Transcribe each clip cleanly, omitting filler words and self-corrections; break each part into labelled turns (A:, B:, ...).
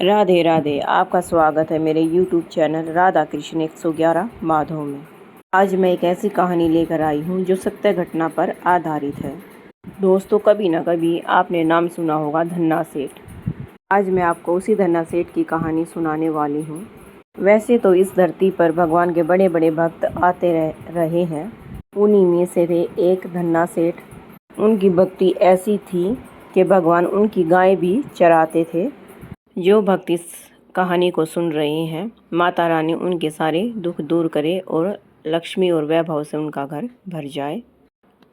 A: राधे राधे। आपका स्वागत है मेरे YouTube चैनल राधा कृष्ण 111 माधव में। आज मैं एक ऐसी कहानी लेकर आई हूँ जो सत्य घटना पर आधारित है। दोस्तों, कभी ना कभी आपने नाम सुना होगा धन्ना सेठ। आज मैं आपको उसी धन्ना सेठ की कहानी सुनाने वाली हूँ। वैसे तो इस धरती पर भगवान के बड़े बड़े भक्त आते रहे हैं। उन्हीं में से थे एक धन्ना सेठ। उनकी भक्ति ऐसी थी कि भगवान उनकी गाय भी चराते थे। जो भक्त इस कहानी को सुन रहे हैं, माता रानी उनके सारे दुख दूर करे और लक्ष्मी और वैभव से उनका घर भर जाए।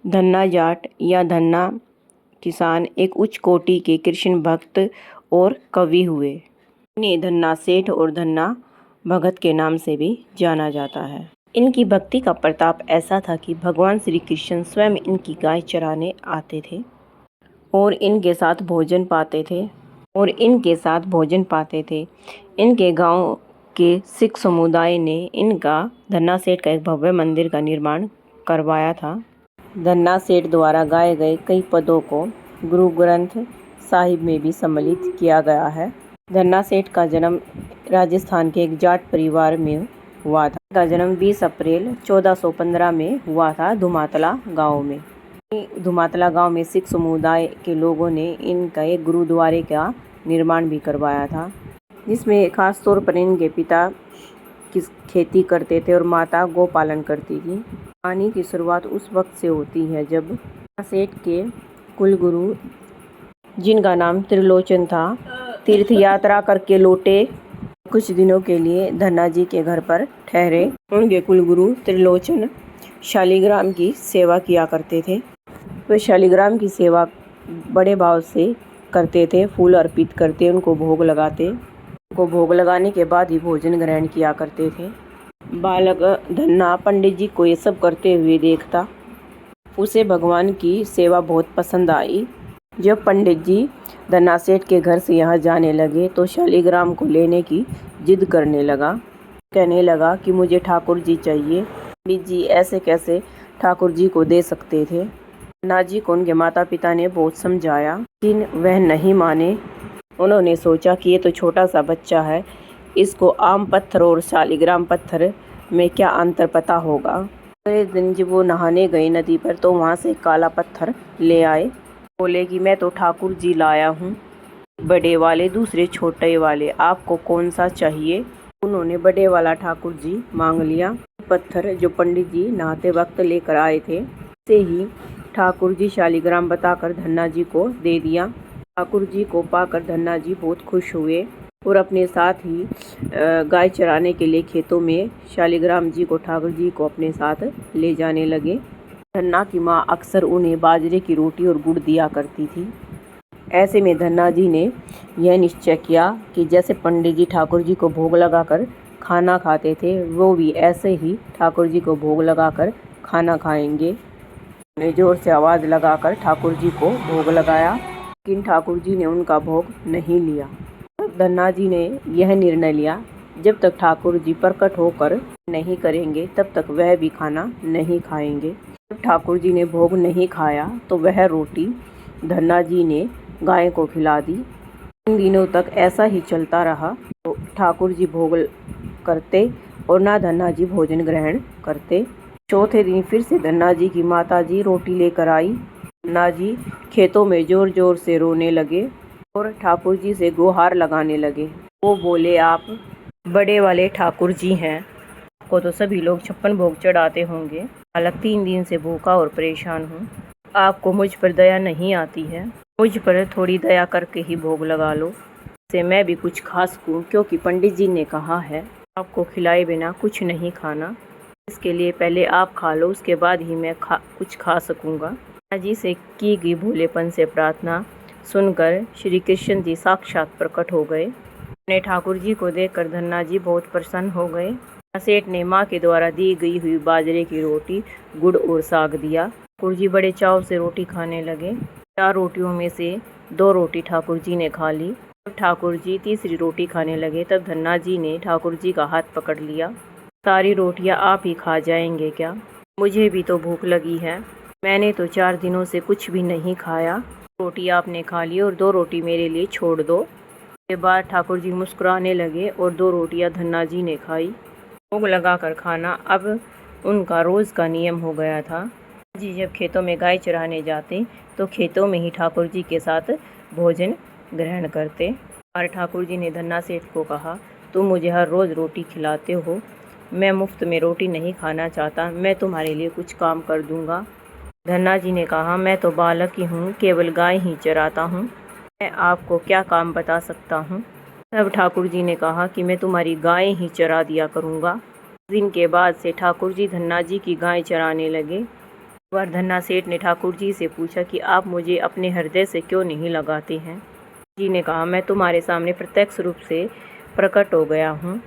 A: धन्ना जाट या धन्ना किसान एक उच्च कोटि के कृष्ण भक्त और कवि हुए। इन्हें धन्ना सेठ और धन्ना भगत के नाम से भी जाना जाता है। इनकी भक्ति का प्रताप ऐसा था कि भगवान श्री कृष्ण स्वयं इनकी गाय चराने आते थे और इनके साथ भोजन पाते थे। इनके गांव के सिख समुदाय ने इनका धन्ना सेठ का एक भव्य मंदिर का निर्माण करवाया था। धन्ना सेठ द्वारा गाए गए कई पदों को गुरु ग्रंथ साहिब में भी सम्मिलित किया गया है। धन्ना सेठ का जन्म राजस्थान के एक जाट परिवार में हुआ था। इनका जन्म 20 अप्रैल 1415 में हुआ था धुमातला गाँव में। धुमातला गांव में सिख समुदाय के लोगों ने इनका एक गुरुद्वारे का निर्माण भी करवाया था, जिसमें खास तौर पर इनके पिता की खेती करते थे और माता गौ पालन करती थी। कहानी की शुरुआत उस वक्त से होती है जब सेठ के कुलगुरु, जिनका नाम त्रिलोचन था, तीर्थ यात्रा करके लौटे। कुछ दिनों के लिए धन्ना जी के घर पर ठहरे। उनके कुलगुरु त्रिलोचन शालिग्राम की सेवा किया करते थे। वे शालिग्राम की सेवा बड़े भाव से करते थे, फूल अर्पित करते, उनको भोग लगाते। उनको भोग लगाने के बाद ही भोजन ग्रहण किया करते थे। बालक धन्ना पंडित जी को ये सब करते हुए देखता। उसे भगवान की सेवा बहुत पसंद आई। जब पंडित जी धन्ना सेठ के घर से यहाँ जाने लगे तो शालिग्राम को लेने की जिद करने लगा। कहने लगा कि मुझे ठाकुर जी चाहिए। पंडित जी ऐसे कैसे ठाकुर जी को दे सकते थे। धन्ना जी को उनके माता पिता ने बहुत समझाया, लेकिन वह नहीं माने। उन्होंने सोचा कि ये तो छोटा सा बच्चा है, इसको आम पत्थर और शालिग्राम पत्थर में क्या अंतर पता होगा। अगले दिन जब वो नहाने गए नदी पर तो वहाँ से काला पत्थर ले आए। बोले कि मैं तो ठाकुर जी लाया हूँ, बड़े वाले दूसरे छोटे वाले, आपको कौन सा चाहिए। उन्होंने बड़े वाला ठाकुर जी मांग लिया। पत्थर जो पंडित जी नहाते वक्त लेकर आए थे, से ही ठाकुर जी शालिग्राम बताकर धन्ना जी को दे दिया। ठाकुर जी को पाकर धन्ना जी बहुत खुश हुए और अपने साथ ही गाय चराने के लिए खेतों में शालिग्राम जी को, ठाकुर जी को अपने साथ ले जाने लगे। धन्ना की माँ अक्सर उन्हें बाजरे की रोटी और गुड़ दिया करती थी। ऐसे में धन्ना जी ने यह निश्चय किया कि जैसे पंडित जी ठाकुर जी को भोग लगाकर खाना खाते थे, वो भी ऐसे ही ठाकुर जी को भोग लगाकर खाना खाएंगे। ने जोर से आवाज़ लगाकर ठाकुर जी को भोग लगाया, लेकिन ठाकुर जी ने उनका भोग नहीं लिया। धन्ना जी ने यह निर्णय लिया, जब तक ठाकुर जी प्रकट होकर नहीं करेंगे तब तक वह भी खाना नहीं खाएंगे। जब ठाकुर जी ने भोग नहीं खाया तो वह रोटी धन्ना जी ने गाय को खिला दी। 3 दिनों तक ऐसा ही चलता रहा। तो ठाकुर जी भोग करते और ना धन्ना जी भोजन ग्रहण करते। चौथे दिन फिर से धन्ना जी की माता जी रोटी लेकर आई। धन्ना जी खेतों में जोर जोर से रोने लगे और ठाकुर जी से गुहार लगाने लगे। वो बोले, आप बड़े वाले ठाकुर जी हैं, आपको तो सभी लोग 56 भोग चढ़ाते होंगे। हालांकि 3 दिन से भूखा और परेशान हूँ, आपको मुझ पर दया नहीं आती है। मुझ पर थोड़ी दया करके ही भोग लगा लो, इससे मैं भी कुछ खा सकूँ, क्योंकि पंडित जी ने कहा है आपको खिलाए बिना कुछ नहीं खाना। इसके लिए पहले आप खा लो, उसके बाद ही मैं कुछ खा सकूँगा। धन्ना जी से की गई भोलेपन से प्रार्थना सुनकर श्री कृष्ण जी साक्षात प्रकट हो गए। अपने ठाकुर जी को देखकर धन्ना जी बहुत प्रसन्न हो गए। सेठ ने माँ के द्वारा दी गई हुई बाजरे की रोटी, गुड़ और साग दिया। ठाकुर जी बड़े चाव से रोटी खाने लगे। 4 रोटियों में से 2 रोटी ठाकुर जी ने खा ली। जब ठाकुर जी तीसरी रोटी खाने लगे तब धन्ना जी ने ठाकुर जी का हाथ पकड़ लिया। सारी रोटियां आप ही खा जाएंगे क्या? मुझे भी तो भूख लगी है, मैंने तो 4 दिनों से कुछ भी नहीं खाया। रोटी आपने खा ली और 2 रोटी मेरे लिए छोड़ दो। के बाद ठाकुर जी मुस्कुराने लगे और 2 रोटियां धन्ना जी ने खाई। भोग लगाकर खाना अब उनका रोज़ का नियम हो गया था। जी जब खेतों में गाय चराने जाते तो खेतों में ही ठाकुर जी के साथ भोजन ग्रहण करते। और ठाकुर जी ने धन्ना सेठ को कहा, तुम मुझे हर रोज़ रोटी खिलाते हो, मैं मुफ्त में रोटी नहीं खाना चाहता, मैं तुम्हारे लिए कुछ काम कर दूंगा। धन्ना जी ने कहा, मैं तो बालक ही हूँ, केवल गाय ही चराता हूँ, मैं आपको क्या काम बता सकता हूँ। तब ठाकुर जी ने कहा कि मैं तुम्हारी गाय ही चरा दिया करूँगा। दिन के बाद से ठाकुर जी धन्ना जी की गाय चराने लगे। एक बार धन्ना सेठ ने ठाकुर जी से पूछा कि आप मुझे अपने हृदय से क्यों नहीं लगाते हैं। जी ने कहा, मैं तुम्हारे सामने प्रत्यक्ष रूप से प्रकट हो गया हूँ,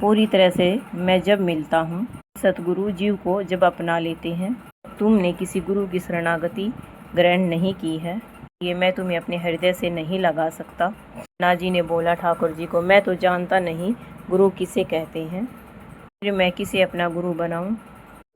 A: पूरी तरह से मैं जब मिलता हूँ। सतगुरु जीव को जब अपना लेते हैं, तुमने किसी गुरु की शरणागति ग्रहण नहीं की है, ये मैं तुम्हें अपने हृदय से नहीं लगा सकता। धन्ना जी ने बोला ठाकुर जी को, मैं तो जानता नहीं गुरु किसे कहते हैं, फिर मैं किसे अपना गुरु बनाऊं।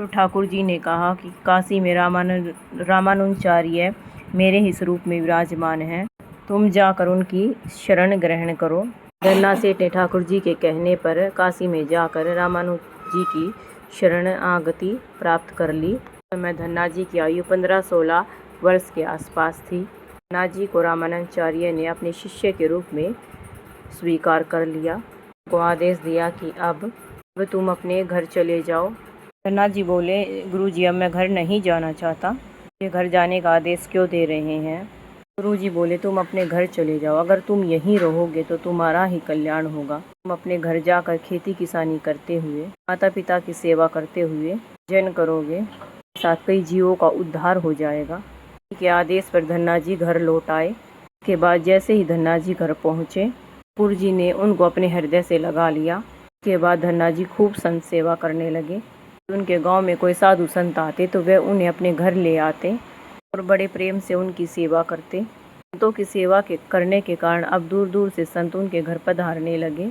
A: तो ठाकुर जी ने कहा कि काशी में रामानुजाचार्य मेरे ही स्वरूप में विराजमान है, तुम जाकर उनकी शरण ग्रहण करो। धन्ना सेठ ने ठाकुर जी के कहने पर काशी में जाकर रामानुज जी की शरणागति प्राप्त कर ली। मैं धन्ना जी की आयु 15-16 वर्ष के आसपास थी। धन्ना जी को रामानुजाचार्य ने अपने शिष्य के रूप में स्वीकार कर लिया। उनको आदेश दिया कि अब तुम अपने घर चले जाओ। धन्ना जी बोले, गुरुजी अब मैं घर नहीं जाना चाहता, मुझे घर जाने का आदेश क्यों दे रहे हैं। गुरुजी बोले, तुम अपने घर चले जाओ, अगर तुम यहीं रहोगे तो तुम्हारा ही कल्याण होगा। तुम अपने घर जाकर खेती किसानी करते हुए, माता पिता की सेवा करते हुए जन करोगे, साथ कई जीवों का उद्धार हो जाएगा। के आदेश पर धन्ना जी घर लौट आए। उसके बाद जैसे ही धन्ना जी घर पहुँचे, ठाकुर जी ने उनको अपने हृदय से लगा लिया। उसके बाद धन्ना जी खूब संत सेवा करने लगे। उनके गांव में कोई साधु संत आते तो वे उन्हें अपने घर ले आते और बड़े प्रेम से उनकी सेवा करते। संतों की सेवा करने के कारण अब दूर दूर से संत उनके घर पधारने लगे।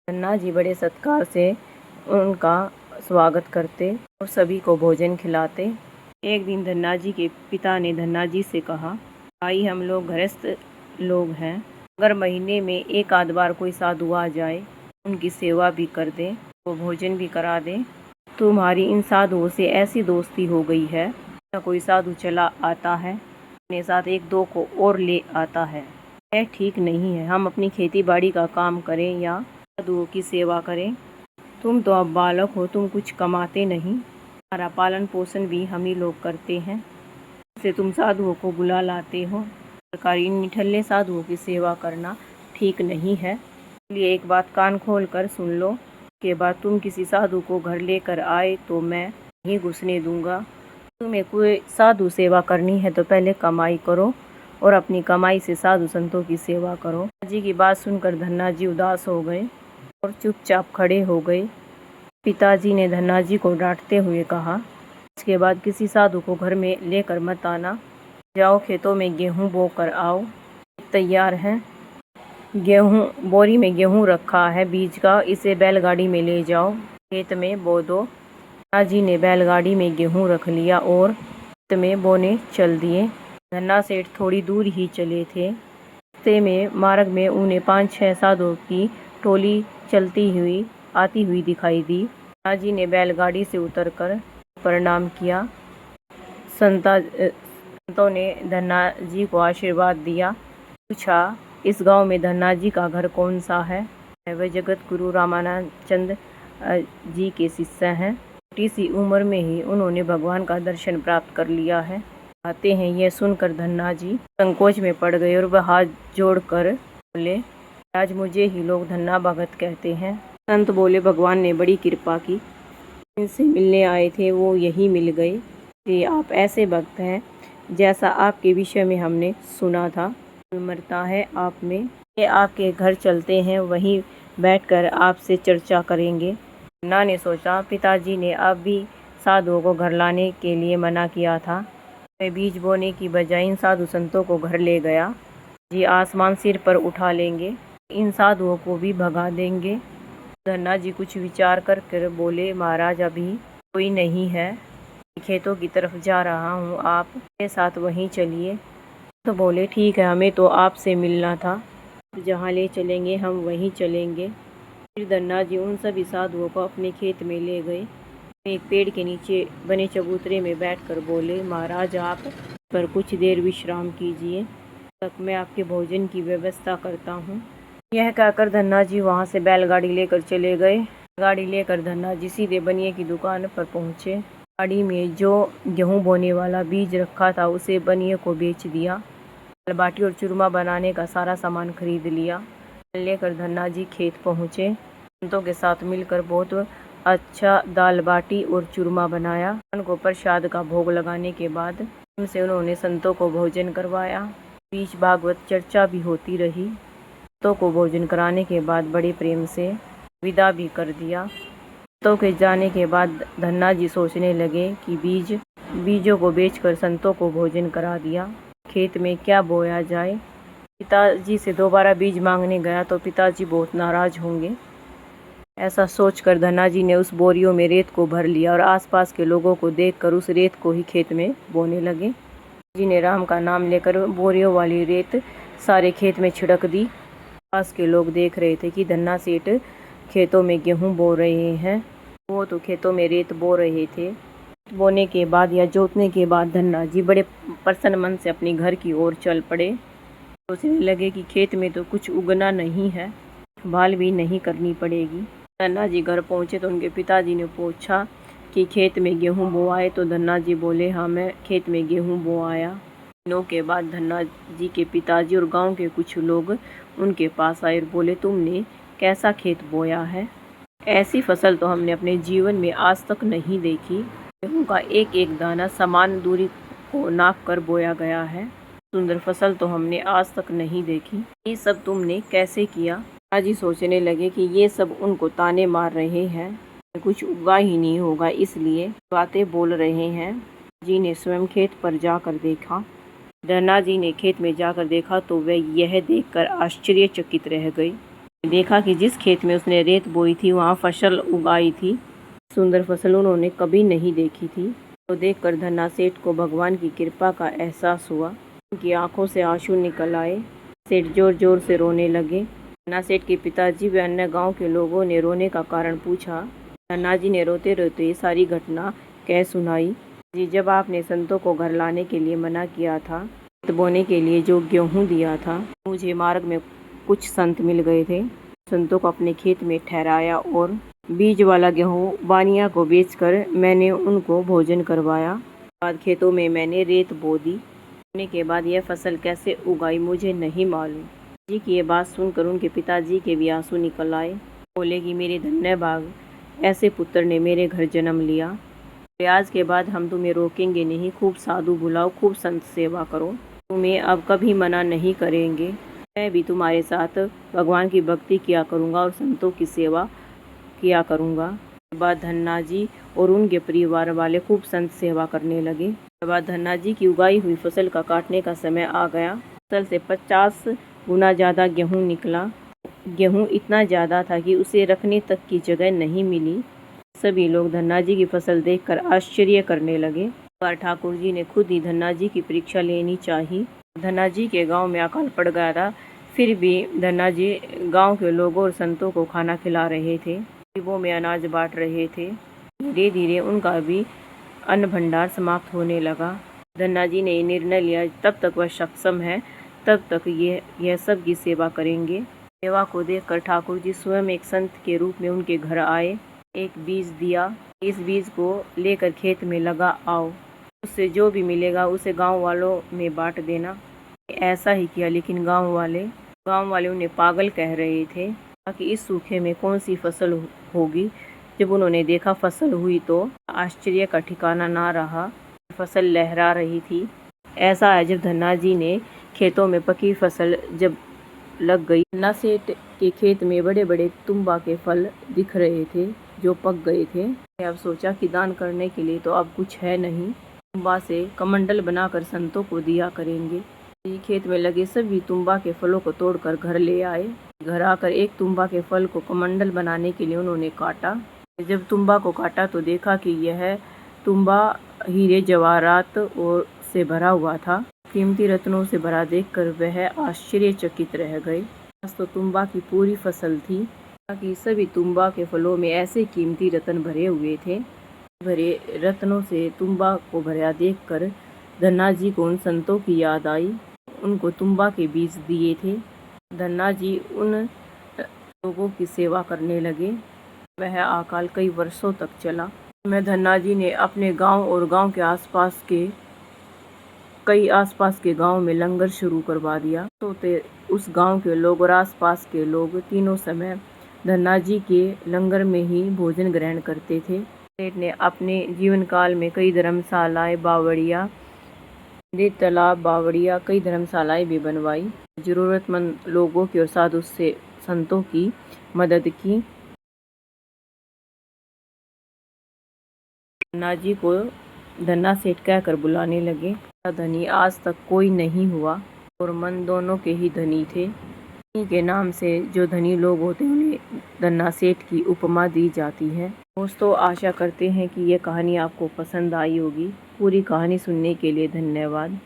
A: धन्ना जी बड़े सत्कार से उनका स्वागत करते और सभी को भोजन खिलाते। एक दिन धन्ना जी के पिता ने धन्ना जी से कहा, भाई हम लोग गृहस्थ लोग हैं, अगर महीने में एक आध बार कोई साधु आ जाए, उनकी सेवा भी कर दें, वो भोजन भी करा दें, तुम्हारी इन साधुओं से ऐसी दोस्ती हो गई है, कोई साधु चला आता है अपने साथ 1-2 को और ले आता है, यह ठीक नहीं है। हम अपनी खेती बाड़ी का काम करें या साधुओं की सेवा करें। तुम तो अब बालक हो, तुम कुछ कमाते नहीं, हमारा पालन पोषण भी हम ही लोग करते हैं, इससे तुम साधुओं को बुला लाते हो। सरकारी इन निठल्ले साधुओं की सेवा करना ठीक नहीं है, इसलिए एक बात कान खोल कर सुन लो। के बाद तुम किसी साधु को घर लेकर आए तो मैं नहीं घुसने दूंगा। तुम्हें कोई साधु सेवा करनी है तो पहले कमाई करो और अपनी कमाई से साधु संतों की सेवा करो। धन्ना जी की बात सुनकर धन्ना जी उदास हो गए और चुपचाप खड़े हो गए। पिताजी ने धन्ना जी को डांटते हुए कहा, इसके बाद किसी साधु को घर में लेकर मत आना, जाओ खेतों में गेहूं बो कर आओ, तैयार है। गेहूं बोरी में गेहूं रखा है बीज का, इसे बैलगाड़ी में ले जाओ, खेत में बो दो। धन्ना जी ने बैलगाड़ी में गेहूं रख लिया और खेत में बोने चल दिए। धन्ना सेठ थोड़ी दूर ही चले थे, रास्ते में मार्ग में उन्हें 5-6 साधुओं की टोली चलती हुई आती हुई दिखाई दी। धन्ना जी ने बैलगाड़ी से उतरकर प्रणाम किया। संतों ने धन्ना जी को आशीर्वाद दिया। पूछा, इस गांव में धन्ना जी का घर कौन सा है। वह जगत गुरु रामानंद जी के शिष्य हैं। छोटी सी उम्र में ही उन्होंने भगवान का दर्शन प्राप्त कर लिया है। आते हैं यह सुनकर धन्ना जी संकोच में पड़ गए और वह हाथ जोड़कर बोले, आज मुझे ही लोग धन्ना भगत कहते हैं। संत बोले, भगवान ने बड़ी कृपा की, इनसे मिलने आए थे वो यही मिल गए। ये आप ऐसे भक्त हैं जैसा आपके विषय में हमने सुना था, विमरता है आप में। ये आपके घर चलते हैं, वहीं बैठकर आपसे चर्चा करेंगे। धन्ना ने सोचा, पिताजी ने अब भी साधुओं को घर लाने के लिए मना किया था, मैं बीज बोने की बजाय इन साधु संतों को घर ले गया, जी आसमान सिर पर उठा लेंगे, इन साधुओं को भी भगा देंगे। धन्ना जी कुछ विचार कर बोले, महाराज अभी कोई नहीं है, खेतों की तरफ जा रहा हूँ, आप मेरे साथ वहीं चलिए। तो बोले ठीक है, हमें तो आपसे मिलना था, जहाँ ले चलेंगे हम वहीं चलेंगे। फिर धन्ना जी उन सभी साधुओं को अपने खेत में ले गए। एक पेड़ के नीचे बने चबूतरे में बैठकर बोले, महाराज आप पर कुछ देर विश्राम कीजिए, तक मैं आपके भोजन की व्यवस्था करता हूँ। यह कहकर धन्ना जी वहाँ से बैलगाड़ी लेकर चले गए। गाड़ी लेकर धन्ना जी सीधे बनिए की दुकान पर पहुँचे। गाड़ी में जो गेहूँ बोने वाला बीज रखा था उसे बनिए को बेच दिया। दाल बाटी और चूरमा बनाने का सारा सामान खरीद लिया। लेकर धन्ना जी खेत पहुँचे। संतों के साथ मिलकर बहुत अच्छा दाल बाटी और चूरमा बनाया। भगवान को प्रसाद का भोग लगाने के बाद उनसे उन्होंने संतों को भोजन करवाया। बीच भागवत चर्चा भी होती रही। संतों को भोजन कराने के बाद बड़े प्रेम से विदा भी कर दिया। संतों के जाने के बाद धन्ना जी सोचने लगे कि बीजों को बेचकर संतों को भोजन करा दिया, खेत में क्या बोया जाए। पिताजी से दोबारा बीज मांगने गया तो पिताजी बहुत नाराज होंगे। ऐसा सोचकर धन्ना जी ने उस बोरियों में रेत को भर लिया और आसपास के लोगों को देखकर उस रेत को ही खेत में बोने लगे। जी ने राम का नाम लेकर बोरियों वाली रेत सारे खेत में छिड़क दी। पास के लोग देख रहे थे कि धन्ना सेठ खेतों में गेहूं बो रहे हैं। वो तो खेतों में रेत बो रहे थे। बोने के बाद या जोतने के बाद धन्ना जी बड़े प्रसन्न मन से अपने घर की ओर चल पड़े। सोचने लगे कि खेत में तो कुछ उगना नहीं है, भाल भी नहीं करनी पड़ेगी। धन्ना जी घर पहुंचे तो उनके पिताजी ने पूछा कि खेत में गेहूं बोआए, तो धन्ना जी बोले हाँ मैं खेत में गेहूं बोआया। दिनों के बाद धन्ना जी के पिताजी और गांव के कुछ लोग उनके पास आए और बोले, तुमने कैसा खेत बोया है? ऐसी फसल तो हमने अपने जीवन में आज तक नहीं देखी। गेहूं का एक एक दाना समान दूरी को नाप कर बोया गया है। सुंदर फसल तो हमने आज तक नहीं देखी। ये सब तुमने कैसे किया? जी सोचने लगे कि ये सब उनको ताने मार रहे हैं, कुछ उगा ही नहीं होगा इसलिए बातें बोल रहे हैं। जी ने स्वयं खेत पर जाकर देखा। धन्ना जी ने खेत में जाकर देखा तो वह यह देखकर आश्चर्यचकित रह गई। देखा कि जिस खेत में उसने रेत बोई थी वहाँ फसल उगाई थी। सुंदर फसल उन्होंने कभी नहीं देखी थी। तो देखकर धन्ना सेठ को भगवान की कृपा का एहसास हुआ। उनकी आंखों से आंसू निकल आए। सेठ जोर जोर से रोने लगे। धन्ना सेठ के पिताजी व अन्य गांव के लोगों ने रोने का कारण पूछा। धन्ना जी ने रोते रोते सारी घटना कह सुनाई। जी, जब आपने संतों को घर लाने के लिए मना किया था, खेत बोने के लिए जो गेहूं दिया था, मुझे मार्ग में कुछ संत मिल गए थे। संतों को अपने खेत में ठहराया और बीज वाला गेहूं बानिया को बेचकर मैंने उनको भोजन करवाया। बाद खेतों में मैंने रेत बो दी। बोने के बाद यह फसल कैसे उगाई मुझे नहीं मालूम। जी की ये बात सुनकर उनके पिताजी के भी आंसू निकल आए। बोले कि मेरे धन्य भाग, ऐसे पुत्र ने मेरे घर जन्म लिया। आज के बाद हम तुम्हें रोकेंगे नहीं, खूब साधु बुलाओ, खूब संत सेवा करो, तुम्हें अब कभी मना नहीं करेंगे। मैं भी तुम्हारे साथ भगवान की भक्ति किया करूँगा और संतों की सेवा किया करूँगा। उसके बाद धन्ना जी और उनके परिवार वाले खूब संत सेवा करने लगे। उसके बाद धन्ना जी की उगाई हुई फसल का काटने का समय आ गया। फसल से 50 गुना ज़्यादा गेहूँ निकला। गेहूँ इतना ज़्यादा था कि उसे रखने तक की जगह नहीं मिली। सभी लोग धन्ना जी की फसल देखकर आश्चर्य करने लगे। पर ठाकुर जी ने खुद ही धन्ना जी की परीक्षा लेनी चाहिए। धन्ना जी के गांव में अकाल पड़ गया था, फिर भी धन्ना जी गांव के लोगों और संतों को खाना खिला रहे थे, गरीबों में अनाज बांट रहे थे। धीरे धीरे उनका भी अन्न भंडार समाप्त होने लगा। धन्ना जी ने निर्णय लिया, तब तक वह सक्षम है तब तक यह सब की सेवा करेंगे। सेवा को देखकर ठाकुर जी स्वयं एक संत के रूप में उनके घर आए। एक बीज दिया, इस बीज को लेकर खेत में लगा आओ, उससे जो भी मिलेगा उसे गांव वालों में बांट देना। ऐसा ही किया, लेकिन गांव वाले उन्हें पागल कह रहे थे कि इस सूखे में कौन सी फसल होगी। जब उन्होंने देखा फसल हुई तो आश्चर्य का ठिकाना ना रहा। फसल लहरा रही थी। ऐसा है, जब धन्ना जी ने खेतों में पकी फसल जब लग गई, धन्ना सेठ के खेत में बड़े बड़े तुम्बा के फल दिख रहे थे जो पक गए थे। अब सोचा कि दान करने के लिए तो अब कुछ है नहीं, तुम्बा से कमंडल बनाकर संतों को दिया करेंगे। खेत में लगे सभी तुम्बा के फलों को तोड़कर घर ले आए। घर आकर एक तुम्बा के फल को कमंडल बनाने के लिए उन्होंने काटा। जब तुम्बा को काटा तो देखा कि यह तुम्बा हीरे जवाहरात और से भरा हुआ था। कीमती रत्नों से भरा देखकर वह आश्चर्यचकित रह गए। आज तो तुम्बा की पूरी फसल थी, ताकि सभी तुम्बा के फलों में ऐसे कीमती रत्न भरे हुए थे। भरे रत्नों से तुम्बा को भरा देखकर धन्ना जी को उन संतों की याद आई, उनको तुम्बा के बीज दिए थे। धन्ना जी उन लोगों की सेवा करने लगे। वह अकाल कई वर्षों तक चला। मैं धन्ना जी ने अपने गांव और गांव के आसपास के गांव में लंगर शुरू करवा दिया। तो उस गांव के लोग और आसपास के लोग तीनों समय धन्ना जी के लंगर में ही भोजन ग्रहण करते थे। सेठ ने अपने जीवन काल में कई धर्मशालाएं, बावड़ियां, मंदिर, तालाब, बावड़ियां, कई धर्मशालाएं भी बनवाई। जरूरतमंद लोगों की और साधु से संतों की मदद की। धन्ना जी को धन्ना सेठ कहकर बुलाने लगे। धनी आज तक कोई नहीं हुआ और मन दोनों के ही धनी थे। धनी के नाम से जो धनी लोग होते हैं उन्हें धन्ना सेठ की उपमा दी जाती है। दोस्तों, आशा करते हैं कि यह कहानी आपको पसंद आई होगी। पूरी कहानी सुनने के लिए धन्यवाद।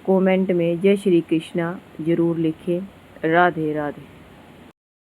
A: कमेंट में जय श्री कृष्णा जरूर लिखें। राधे राधे।